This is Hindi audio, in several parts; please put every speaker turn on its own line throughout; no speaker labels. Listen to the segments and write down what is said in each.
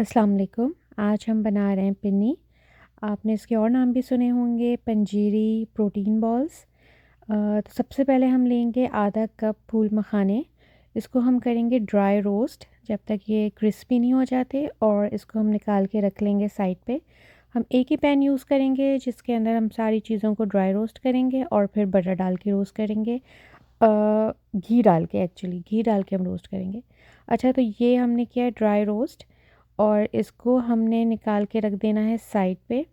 अस्सलाम वालेकुम। आज हम बना रहे हैं पिन्नी। आपने इसके और नाम भी सुने होंगे, पंजीरी, प्रोटीन बॉल्स। तो सबसे पहले हम लेंगे आधा कप फूल मखाने। इसको हम करेंगे ड्राई रोस्ट जब तक ये क्रिस्पी नहीं हो जाते, और इसको हम निकाल के रख लेंगे साइड पे। हम एक ही पैन यूज़ करेंगे जिसके अंदर हम सारी चीज़ों को ड्राई रोस्ट करेंगे और फिर बटर डाल के रोस्ट करेंगे। घी डाल के, एक्चुअली घी डाल के हम रोस्ट करेंगे। अच्छा, तो ये हमने किया है ड्राई रोस्ट, और इसको हमने निकाल के रख देना है साइड पे।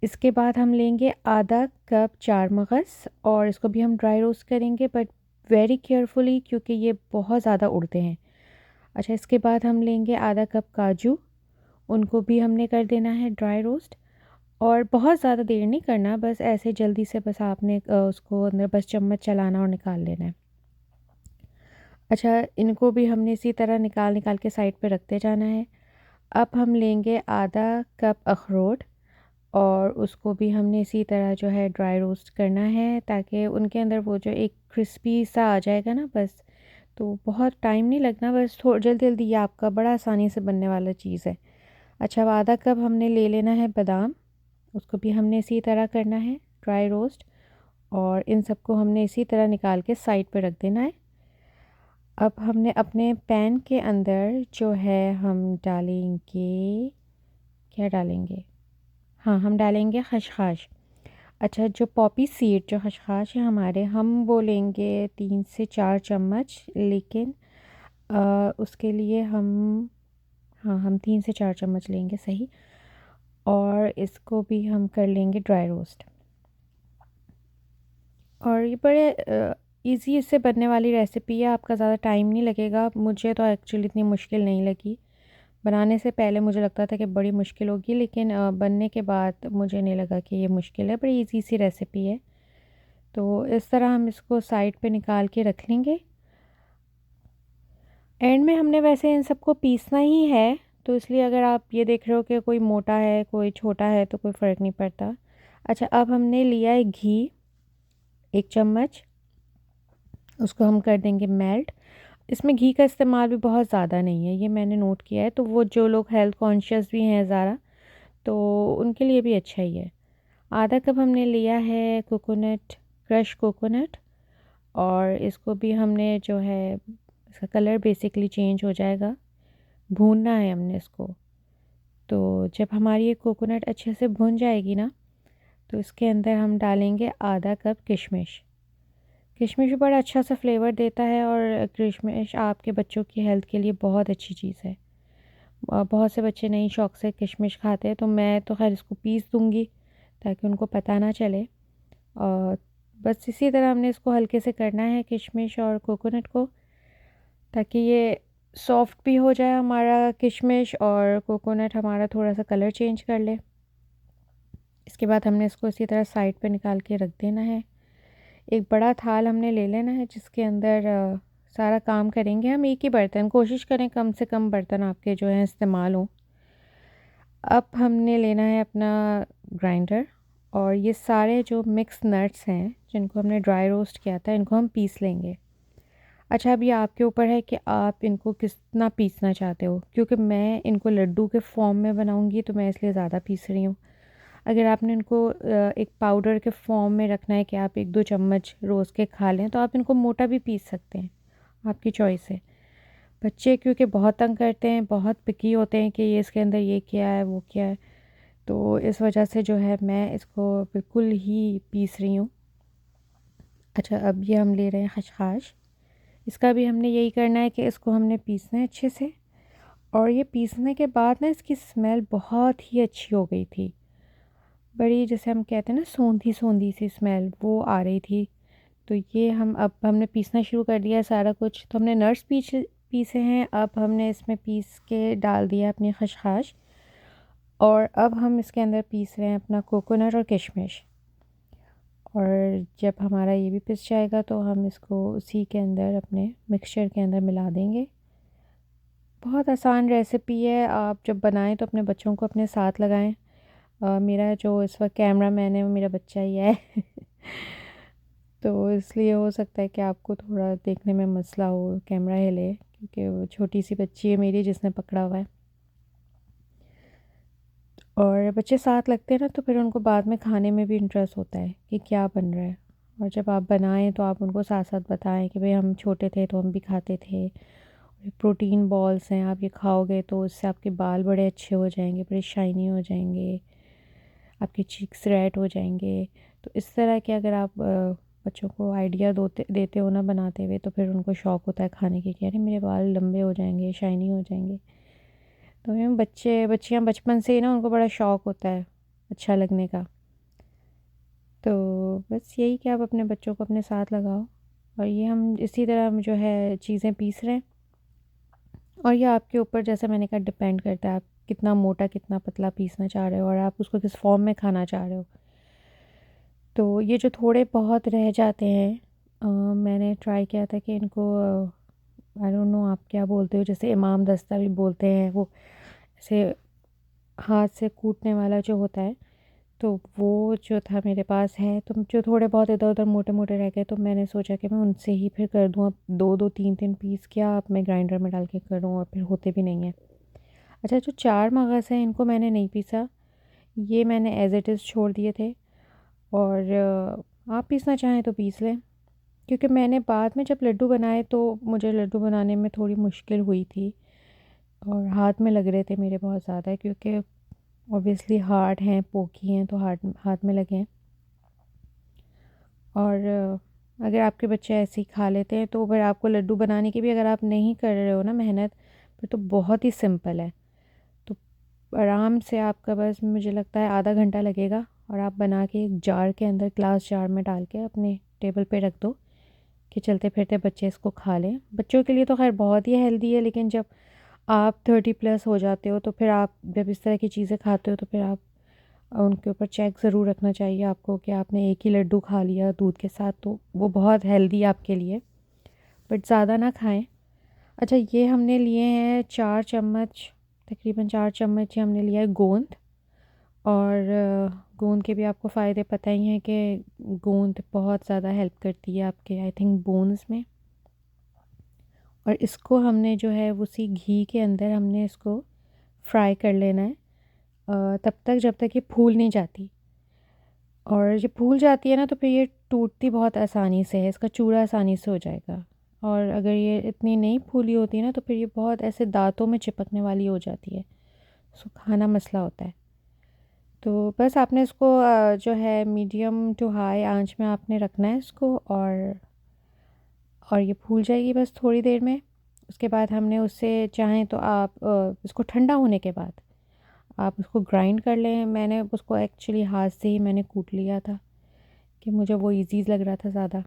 इसके बाद हम लेंगे आधा कप चार मगज़, और इसको भी हम ड्राई रोस्ट करेंगे, बट वेरी केयरफुली क्योंकि ये बहुत ज़्यादा उड़ते हैं। अच्छा, इसके बाद हम लेंगे आधा कप काजू, उनको भी हमने कर देना है ड्राई रोस्ट। और बहुत ज़्यादा देर नहीं करना, बस ऐसे जल्दी से बस आपने उसको अंदर बस चम्मच चलाना और निकाल लेना है। अच्छा, इनको भी हमने इसी तरह निकाल निकाल के साइड पे रखते जाना है। अब हम लेंगे आधा कप अखरोट, और उसको भी हमने इसी तरह जो है ड्राई रोस्ट करना है, ताकि उनके अंदर वो जो एक क्रिस्पी सा आ जाएगा ना, बस। तो बहुत टाइम नहीं लगना, बस थोड़ा जल्दी जल्दी, ये आपका बड़ा आसानी से बनने वाला चीज़ है। अच्छा, अब आधा कप हमने ले लेना है बादाम, उसको भी हमने इसी तरह करना है ड्राई रोस्ट, और इन सबको हमने इसी तरह निकाल के साइड पे रख देना है। अब हमने अपने पैन के अंदर जो है हम डालेंगे, क्या डालेंगे? हाँ, हम डालेंगे खसखस। अच्छा, जो पॉपी सीड, जो खसखस है हमारे, हम वो लेंगे 3 से 4 चम्मच, लेकिन उसके लिए हम, हाँ, हम 3 से 4 चम्मच लेंगे, सही। और इसको भी हम कर लेंगे ड्राई रोस्ट। और ये बड़े ईज़ी इससे बनने वाली रेसिपी है, आपका ज़्यादा टाइम नहीं लगेगा। मुझे तो एक्चुअली इतनी मुश्किल नहीं लगी। बनाने से पहले मुझे लगता था कि बड़ी मुश्किल होगी, लेकिन बनने के बाद मुझे नहीं लगा कि ये मुश्किल है, बड़ी इजी सी रेसिपी है। तो इस तरह हम इसको साइड पे निकाल के रख लेंगे। एंड में हमने वैसे इन सबको पीसना ही है, तो इसलिए अगर आप ये देख रहे हो कि कोई मोटा है कोई छोटा है तो कोई फ़र्क नहीं पड़ता। अच्छा, अब हमने लिया है घी, 1 चम्मच, उसको हम कर देंगे मेल्ट। इसमें घी का इस्तेमाल भी बहुत ज़्यादा नहीं है, ये मैंने नोट किया है, तो वो जो लोग हेल्थ कॉन्शियस भी हैं ज़रा, तो उनके लिए भी अच्छा ही है। आधा कप हमने लिया है कोकोनट, क्रश कोकोनट, और इसको भी हमने जो है, इसका कलर बेसिकली चेंज हो जाएगा, भूनना है हमने इसको। तो जब हमारी ये कोकोनट अच्छे से भुन जाएगी ना, तो इसके अंदर हम डालेंगे आधा कप किशमिश। किशमिश भी बड़ा अच्छा सा फ्लेवर देता है, और किशमिश आपके बच्चों की हेल्थ के लिए बहुत अच्छी चीज़ है। बहुत से बच्चे नहीं शौक से किशमिश खाते हैं, तो मैं तो खैर इसको पीस दूँगी ताकि उनको पता ना चले। और बस इसी तरह हमने इसको हल्के से करना है, किशमिश और कोकोनट को, ताकि ये सॉफ्ट भी हो जाए हमारा किशमिश, और कोकोनट हमारा थोड़ा सा कलर चेंज कर ले। इसके बाद हमने इसको इसी तरह साइड पे निकाल के रख देना है। एक बड़ा थाल हमने ले लेना है जिसके अंदर सारा काम करेंगे हम। एक ही बर्तन, कोशिश करें कम से कम बर्तन आपके जो हैं इस्तेमाल हों। अब हमने लेना है अपना ग्राइंडर, और ये सारे जो मिक्स नट्स हैं जिनको हमने ड्राई रोस्ट किया था, इनको हम पीस लेंगे। अच्छा, अब ये आपके ऊपर है कि आप इनको कितना पीसना चाहते हो, क्योंकि मैं इनको लड्डू के फॉर्म में बनाऊंगी, तो मैं इसलिए ज़्यादा पीस रही हूँ। अगर आपने इनको एक पाउडर के फॉर्म में रखना है कि आप 1-2 चम्मच रोज़ के खा लें, तो आप इनको मोटा भी पीस सकते हैं, आपकी चॉइस है। बच्चे क्योंकि बहुत तंग करते हैं, बहुत पिकी होते हैं कि ये इसके अंदर ये क्या है वो क्या है, तो इस वजह से जो है मैं इसको बिल्कुल ही पीस रही हूँ। अच्छा, अब ये हम ले रहे हैं खसखस। इसका भी हमने यही करना है कि इसको हमने पीसना है अच्छे से, और ये पीसने के बाद ना इसकी स्मेल बहुत ही अच्छी हो गई थी। बड़ी, जैसे हम कहते हैं ना, सोंधी सोंधी सी स्मेल वो आ रही थी। तो ये अब हमने पीसना शुरू कर दिया है सारा कुछ। तो हमने नट्स पीसे हैं, अब हमने इसमें पीस के डाल दिया अपनी खसखस, और अब हम इसके अंदर पीस रहे हैं अपना कोकोनट और किशमिश। और जब हमारा ये भी पिस जाएगा तो हम इसको उसी के अंदर, अपने मिक्सचर के अंदर मिला देंगे। बहुत आसान रेसिपी है, आप जब बनाएं तो अपने बच्चों को अपने साथ लगाएं। मेरा जो इस वक्त कैमरा मैन है वो मेरा बच्चा ही है तो इसलिए हो सकता है कि आपको थोड़ा देखने में मसला हो, कैमरा हिले, क्योंकि वो छोटी सी बच्ची है मेरी जिसने पकड़ा हुआ है। और बच्चे साथ लगते हैं ना, तो फिर उनको बाद में खाने में भी इंटरेस्ट होता है कि क्या बन रहा है। और जब आप बनाएं तो आप उनको साथ साथ बताएं कि भाई हम छोटे थे तो हम भी खाते थे, प्रोटीन बॉल्स हैं, आप ये खाओगे तो इससे आपके बाल बड़े अच्छे हो जाएंगे, बड़े शाइनी हो जाएंगे, आपके चीक्स रेड हो जाएंगे। तो इस तरह के अगर आप बच्चों को आइडिया देते हो ना बनाते हुए, तो फिर उनको शौक़ होता है खाने की कि अरे मेरे बाल लंबे हो जाएंगे, शाइनी हो जाएंगे। तो मैम बच्चे बच्चियाँ बचपन से ही ना उनको बड़ा शौक़ होता है अच्छा लगने का। तो बस यही कि आप अपने बच्चों को अपने साथ लगाओ, और ये हम इसी तरह हम जो है चीज़ें पीस रहे हैं। और ये आपके ऊपर, जैसे मैंने कहा, डिपेंड करता है आप कितना मोटा कितना पतला पीसना चाह रहे हो और आप उसको किस फॉर्म में खाना चाह रहे हो। तो ये जो थोड़े बहुत रह जाते हैं, मैंने ट्राई किया था कि इनको, आई डोंट नो आप क्या बोलते हो, जैसे इमाम दस्ता भी बोलते हैं, वो ऐसे हाथ से कूटने वाला जो होता है, तो वो जो था मेरे पास है। तो जो थोड़े बहुत इधर उधर मोटे मोटे रह गए, तो मैंने सोचा कि मैं उनसे ही फिर कर दूँ। अब दो दो तीन तीन पीस क्या अब मैं ग्राइंडर में डाल के करूँ, और फिर होते भी नहीं हैं। अच्छा, जो चार मगज़ हैं इनको मैंने नहीं पीसा, ये मैंने एज़ इट इज़ छोड़ दिए थे। और आप पीसना चाहें तो पीस लें, क्योंकि मैंने बाद में जब लड्डू बनाए तो मुझे लड्डू बनाने में थोड़ी मुश्किल हुई थी, और हाथ में लग रहे थे मेरे बहुत ज़्यादा, क्योंकि ऑब्वियसली हार्ड हैं, पोकी हैं, तो हाथ हाथ में लगे हैं। और अगर आपके बच्चे ऐसे ही खा लेते हैं, तो फिर आपको लड्डू बनाने की भी अगर आप नहीं कर रहे हो ना मेहनत, फिर तो बहुत ही सिंपल है। तो आराम से आपका बस मुझे लगता है आधा घंटा लगेगा, और आप बना के एक जार के अंदर, ग्लास जार में डाल के अपने टेबल पे रख दो कि चलते फिरते बच्चे इसको खा लें। बच्चों के लिए तो खैर बहुत ही हेल्दी है, लेकिन जब आप 30+ हो जाते हो, तो फिर आप जब इस तरह की चीज़ें खाते हो, तो फिर आप उनके ऊपर चेक ज़रूर रखना चाहिए आपको कि आपने एक ही लड्डू खा लिया दूध के साथ, तो वो बहुत हेल्दी है आपके लिए, बट ज़्यादा ना खाएं। अच्छा, ये हमने लिए हैं 4 चम्मच, तकरीबन 4 चम्मच ही हमने लिया है गोंद। और गोंद के भी आपको फ़ायदे पता ही हैं कि गोंद बहुत ज़्यादा हेल्प करती है आपके, आई थिंक, बोन्स में। और इसको हमने जो है उसी घी के अंदर हमने इसको फ्राई कर लेना है, तब तक जब तक ये फूल नहीं जाती। और ये फूल जाती है ना, तो फिर ये टूटती बहुत आसानी से है, इसका चूरा आसानी से हो जाएगा। और अगर ये इतनी नहीं फूली होती ना, तो फिर ये बहुत ऐसे दांतों में चिपकने वाली हो जाती है, सो खाना मसला होता है। तो बस आपने इसको जो है मीडियम टू हाई आंच में आपने रखना है इसको, और ये फूल जाएगी बस थोड़ी देर में। उसके बाद हमने उससे, चाहें तो आप इसको ठंडा होने के बाद आप उसको ग्राइंड कर लें। मैंने उसको एक्चुअली हाथ से ही मैंने कूट लिया था, कि मुझे वो इजी लग रहा था ज़्यादा।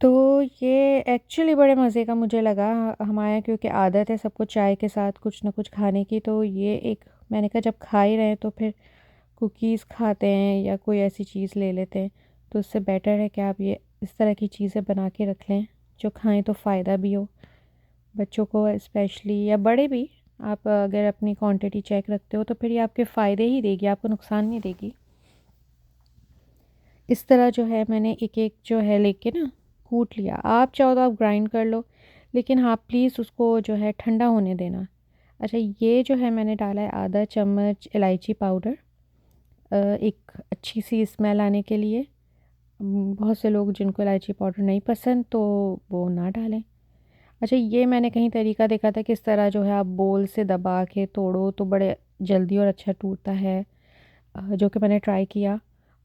तो ये एक्चुअली बड़े मज़े का मुझे लगा। हमारे यहाँ क्योंकि आदत है सबको चाय के साथ कुछ ना कुछ खाने की, तो ये एक, मैंने कहा जब खा ही रहे हैं तो फिर कुकीज़ खाते हैं या कोई ऐसी चीज़ ले लेते हैं, तो उससे बेटर है कि आप ये इस तरह की चीज़ें बना के रख लें जो खाएं तो फ़ायदा भी हो बच्चों को स्पेशली, या बड़े भी। आप अगर अपनी क्वांटिटी चेक रखते हो तो फिर ये आपके फ़ायदे ही देगी, आपको नुकसान नहीं देगी। इस तरह जो है मैंने एक एक जो है लेके ना कूट लिया। आप चाहो तो आप ग्राइंड कर लो, लेकिन हाँ प्लीज़ उसको जो है ठंडा होने देना। अच्छा, ये जो है मैंने डाला है आधा चम्मच इलायची पाउडर, एक अच्छी सी स्मेल आने के लिए। बहुत से लोग जिनको इलायची पाउडर नहीं पसंद, तो वो ना डालें। अच्छा, ये मैंने कहीं तरीका देखा था कि इस तरह जो है आप बोल से दबा के तोड़ो तो बड़े जल्दी और अच्छा टूटता है, जो कि मैंने ट्राई किया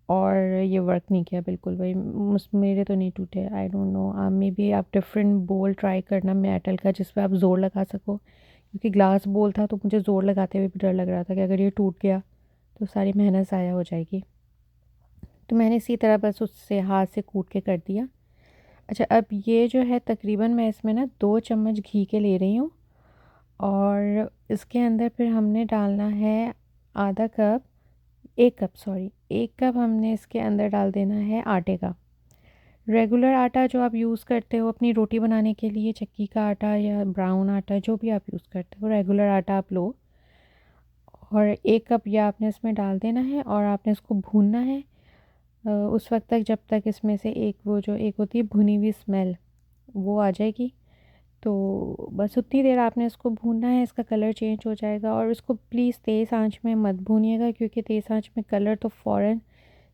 और ये वर्क नहीं किया बिल्कुल भाई। मेरे तो नहीं टूटे, I don't know, may be आप डिफरेंट बोल ट्राई करना मेटल का, जिस पे आप ज़ोर लगा सको, क्योंकि ग्लास बोल था तो मुझे ज़ोर लगाते हुए भी डर लग रहा था कि अगर ये टूट गया तो सारी मेहनत ज़ाया हो जाएगी। तो मैंने इसी तरह बस उससे हाथ से कूट के कर दिया। अच्छा, अब ये जो है तकरीबन मैं इसमें ना 2 चम्मच घी के ले रही हूँ, और इसके अंदर फिर हमने डालना है आधा कप, 1 कप, सॉरी, 1 कप हमने इसके अंदर डाल देना है आटे का। रेगुलर आटा जो आप यूज़ करते हो अपनी रोटी बनाने के लिए, चक्की का आटा या ब्राउन आटा, जो भी आप यूज़ करते हो, रेगुलर आटा आप लो, और 1 कप यह आपने इसमें डाल देना है, और आपने इसको भूनना है उस वक्त तक जब तक इसमें से एक, वो जो एक होती है भुनी हुई स्मेल, वो आ जाएगी। तो बस उतनी देर आपने इसको भूनना है, इसका कलर चेंज हो जाएगा। और इसको प्लीज़ तेज़ आंच में मत भूनिएगा, क्योंकि तेज़ आंच में कलर तो फ़ौरन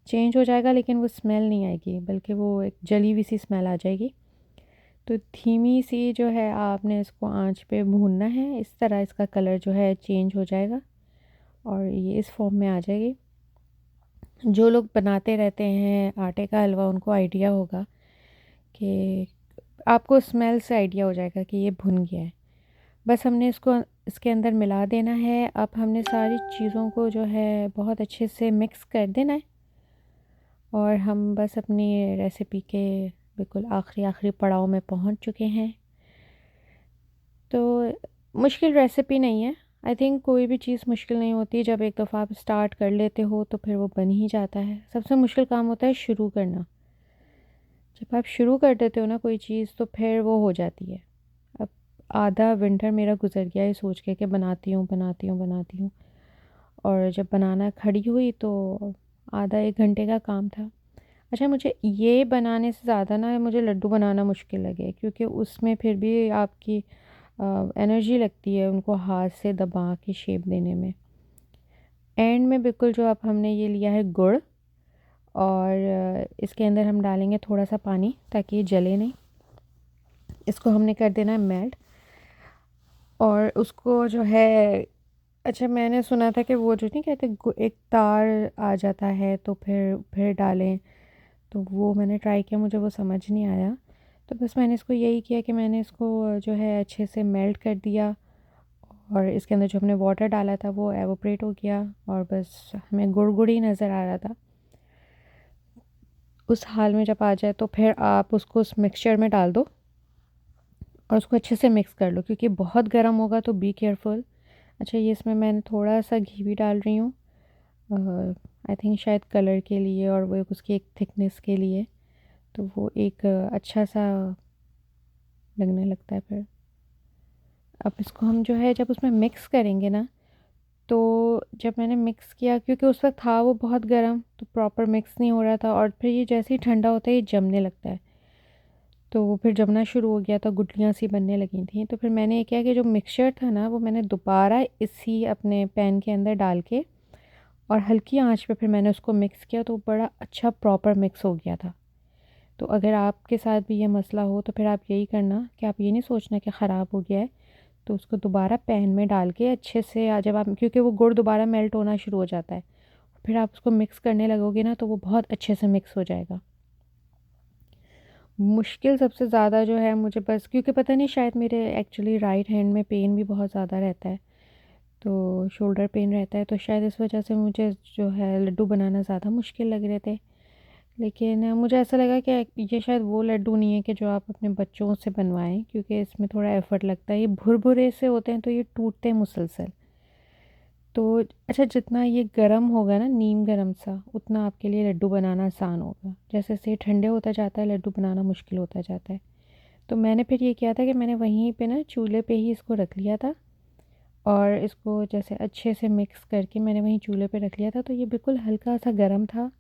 चेंज हो जाएगा, लेकिन वो स्मेल नहीं आएगी, बल्कि वो एक जली हुई सी स्मेल आ जाएगी। तो धीमी सी जो है आपने इसको आंच पे भूनना है, इस तरह इसका कलर जो है चेंज हो जाएगा और ये इस फॉर्म में आ जाएगी। जो लोग बनाते रहते हैं आटे का हलवा, उनको आइडिया होगा कि आपको स्मेल से आइडिया हो जाएगा कि ये भुन गया है। बस हमने इसको इसके अंदर मिला देना है। अब हमने सारी चीज़ों को जो है बहुत अच्छे से मिक्स कर देना है और हम बस अपनी रेसिपी के बिल्कुल आखिरी आखिरी पड़ाव में पहुंच चुके हैं। तो मुश्किल रेसिपी नहीं है। आई थिंक कोई भी चीज़ मुश्किल नहीं होती, जब एक दफ़ा आप स्टार्ट कर लेते हो तो फिर वो बन ही जाता है। सबसे मुश्किल काम होता है शुरू करना। जब आप शुरू कर देते हो ना कोई चीज़, तो फिर वो हो जाती है। अब आधा विंटर मेरा गुजर गया ये सोच के कि बनाती हूँ बनाती हूँ बनाती हूँ, और जब बनाना खड़ी हुई तो आधा एक घंटे का काम था। अच्छा, मुझे ये बनाने से ज़्यादा ना मुझे लड्डू बनाना मुश्किल लगे, क्योंकि उसमें फिर भी आपकी एनर्जी लगती है उनको हाथ से दबा के शेप देने में। एंड में बिल्कुल जो अब हमने ये लिया है गुड़, और इसके अंदर हम डालेंगे थोड़ा सा पानी ताकि ये जले नहीं। इसको हमने कर देना है मेल्ट। और उसको जो है, अच्छा मैंने सुना था कि वो जो नहीं कहते एक तार आ जाता है तो फिर डालें, तो वो मैंने ट्राई किया, मुझे वो समझ नहीं आया। तो बस मैंने इसको यही किया कि मैंने इसको जो है अच्छे से मेल्ट कर दिया, और इसके अंदर जो हमने वाटर डाला था वो एवोपरेट हो गया, और बस हमें गुड़ गुड़ ही नज़र आ रहा था। उस हाल में जब आ जाए तो फिर आप उसको उस मिक्सचर में डाल दो और उसको अच्छे से मिक्स कर लो, क्योंकि बहुत गर्म होगा तो बी केयरफुल। अच्छा, ये इसमें मैंने थोड़ा सा घी भी डाल रही हूँ, आई थिंक शायद कलर के लिए और वो उसकी एक थिकनेस के लिए, तो वो एक अच्छा सा लगने लगता है फिर। अब इसको हम जो है जब उसमें मिक्स करेंगे ना, तो जब मैंने मिक्स किया, क्योंकि उस वक्त था वो बहुत गर्म, तो प्रॉपर मिक्स नहीं हो रहा था, और फिर ये जैसे ही ठंडा होता है ये जमने लगता है, तो वो फिर जमना शुरू हो गया था, गुठलियाँ सी बनने लगी थी। तो फिर मैंने ये किया कि जो मिक्सचर था ना वो मैंने दोबारा इसी अपने पैन के अंदर डाल के और हल्की आंच पे फिर मैंने उसको मिक्स किया, तो बड़ा अच्छा प्रॉपर मिक्स हो गया था। तो अगर आपके साथ भी ये मसला हो तो फिर आप यही करना कि आप ये नहीं सोचना कि ख़राब हो गया है, तो उसको दोबारा पैन में डाल के अच्छे से जब आप, क्योंकि वो गुड़ दोबारा मेल्ट होना शुरू हो जाता है, फिर आप उसको मिक्स करने लगोगे ना तो वो बहुत अच्छे से मिक्स हो जाएगा। मुश्किल सबसे ज़्यादा जो है मुझे, बस क्योंकि पता नहीं शायद मेरे एक्चुअली राइट हैंड में पेन भी बहुत ज़्यादा रहता है, तो शोल्डर पेन रहता है, तो शायद इस वजह से मुझे जो है लड्डू बनाना ज़्यादा मुश्किल लग रहे थे। लेकिन मुझे ऐसा लगा कि ये शायद वो लड्डू नहीं है कि जो आप अपने बच्चों से बनवाएं, क्योंकि इसमें थोड़ा एफ़र्ट लगता है, ये भुरभुरे से होते हैं तो ये टूटते हैं मुसलसल। तो अच्छा, जितना ये गरम होगा ना, नीम गरम सा, उतना आपके लिए लड्डू बनाना आसान होगा। जैसे जैसे ये ठंडे होता जाता है लड्डू बनाना मुश्किल होता जाता है। तो मैंने फिर ये किया था कि मैंने वहीं पे ना चूल्हे पे ही इसको रख लिया था, और इसको जैसे अच्छे से मिक्स करके मैंने वहीं चूल्हे पे रख लिया था, तो ये बिल्कुल हल्का सा गर्म था।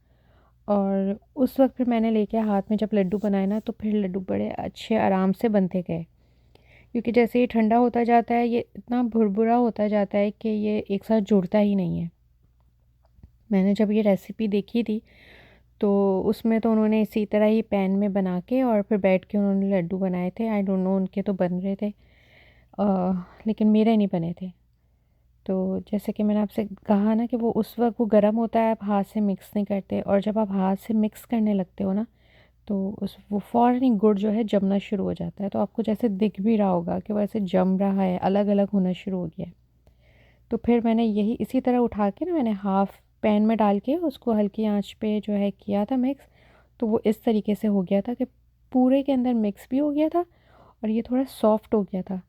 और उस वक्त फिर मैंने लेके हाथ में जब लड्डू बनाए ना, तो फिर लड्डू बड़े अच्छे आराम से बनते गए, क्योंकि जैसे ये ठंडा होता जाता है ये इतना भुरभुरा होता जाता है कि ये एक साथ जुड़ता ही नहीं है। मैंने जब ये रेसिपी देखी थी तो उसमें तो उन्होंने इसी तरह ही पैन में बना के और फिर बैठ के उन्होंने लड्डू बनाए थे। आई डोंट नो, उनके तो बन रहे थे, लेकिन मेरे नहीं बने थे। तो जैसे कि मैंने आपसे कहा ना कि वो उस वक्त वो गर्म होता है, आप हाथ से मिक्स नहीं करते, और जब आप हाथ से मिक्स करने लगते हो ना, तो उस वो फ़ौरन ही गुड़ जो है जमना शुरू हो जाता है। तो आपको जैसे दिख भी रहा होगा कि वो ऐसे जम रहा है, अलग अलग होना शुरू हो गया है। तो फिर मैंने यही इसी तरह उठा के ना, मैंने हाफ़ पैन में डाल के उसको हल्की आंच पे जो है किया था मिक्स, तो वो इस तरीके से हो गया था कि पूरे के अंदर मिक्स भी हो गया था, और ये थोड़ा सॉफ्ट हो गया था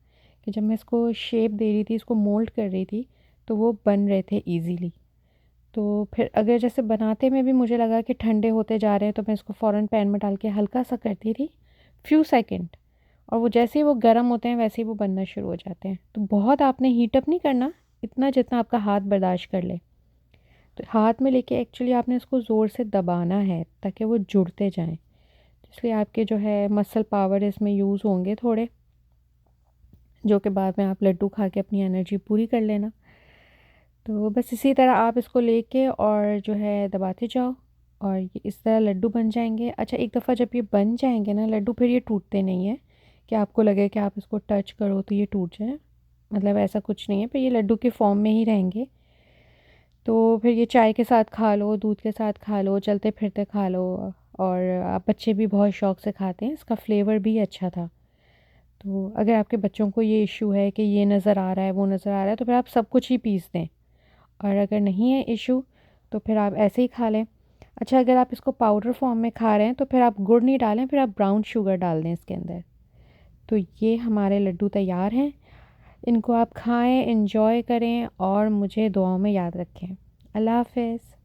कि जब मैं इसको शेप दे रही थी, इसको मोल्ड कर रही थी, तो वो बन रहे थे ईज़िली। तो फिर अगर जैसे बनाते में भी मुझे लगा कि ठंडे होते जा रहे हैं, तो मैं इसको फ़ौरन पैन में डाल के हल्का सा करती थी, फ्यू सेकंड, और वो जैसे ही वो गर्म होते हैं वैसे ही वो बनना शुरू हो जाते हैं। तो बहुत आपने हीट अप नहीं करना, इतना जितना आपका हाथ बर्दाश्त कर ले। तो हाथ में लेके एक्चुअली आपने इसको ज़ोर से दबाना है ताकि वो जुड़ते जाएँ। इसलिए आपके जो है मसल पावर इसमें यूज़ होंगे थोड़े, जो कि बाद में आप लड्डू खा के अपनी एनर्जी पूरी कर लेना। तो बस इसी तरह आप इसको लेके और जो है दबाते जाओ और ये इस तरह लड्डू बन जाएंगे। अच्छा, एक दफ़ा जब ये बन जाएंगे ना लड्डू, फिर ये टूटते नहीं हैं कि आपको लगे कि आप इसको टच करो तो ये टूट जाए, मतलब ऐसा कुछ नहीं है। फिर ये लड्डू के फॉर्म में ही रहेंगे। तो फिर ये चाय के साथ खा लो, दूध के साथ खा लो, चलते फिरते खा लो। और आप बच्चे भी बहुत शौक़ से खाते हैं, इसका फ्लेवर भी अच्छा था। तो अगर आपके बच्चों को ये इशू है कि ये नज़र आ रहा है, वो नज़र आ रहा है, तो फिर आप सब कुछ ही पीस दें। और अगर नहीं है इशू तो फिर आप ऐसे ही खा लें। अच्छा, अगर आप इसको पाउडर फॉर्म में खा रहे हैं तो फिर आप गुड़ नहीं डालें, फिर आप ब्राउन शुगर डाल दें इसके अंदर। तो ये हमारे लड्डू तैयार हैं। इनको आप खाएं, एंजॉय करें और मुझे दुआओं में याद रखें। अल्लाह हाफ़िज़।